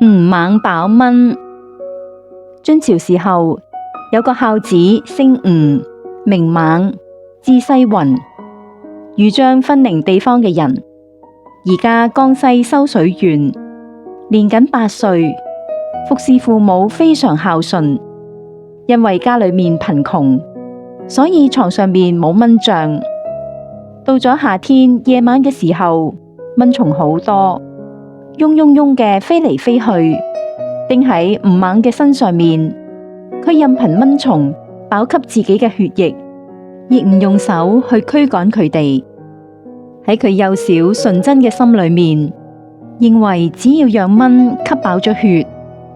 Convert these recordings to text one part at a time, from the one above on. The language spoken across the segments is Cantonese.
吳猛飽蚊。晉朝時候，有個孝子姓吳，名猛，字世雲，豫章分寧地方嘅人，而家江西修水縣，年僅8歲，服侍父母非常孝順。因為家裏面貧窮，所以床上面冇蚊帳。到咗夏天夜晚嘅時候，蚊蟲好多，嗡嗡嗡嘅飛嚟飛去，叮喺吳猛嘅身上面。佢任憑蚊蟲飽吸自己嘅血液，亦唔用手去驅趕佢哋。喺佢幼小純真嘅心裏面，認為只要讓蚊吸飽咗血，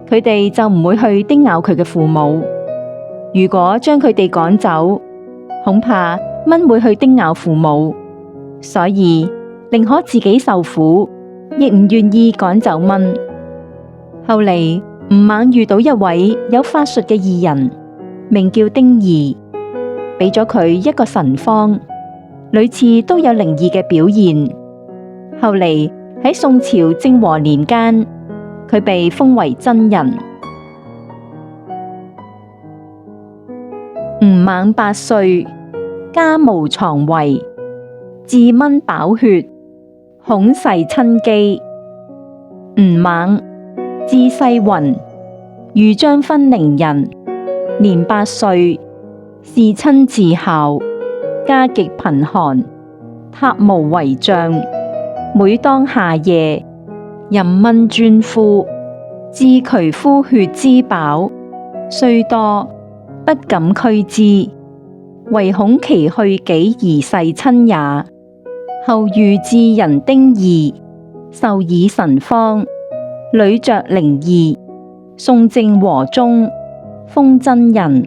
佢哋就唔會去叮咬佢嘅父母。如果將佢哋趕走，恐怕蚊會去叮咬父母，所以寧可自己受苦，亦唔願意趕走蚊。後嚟吳猛遇到一位有法術嘅異人，名叫丁義，俾咗佢一個神方，屢次都有靈異嘅表現。後嚟喺宋朝政和年間，佢被封為真人。吳猛8歲，家無床圍，自蚊飽血，恐逝親機。吳猛，字世雲，豫章分寧人，年8歲，侍親至孝，家極貧寒，榻無圍帳，每當夏夜，任蚊專敷，自渠敷血滋飽，雖多，不敢驅之，唯恐其去己而逝親也。後遇智人丁義，授以神方，屢着靈異，送正和中，封真人。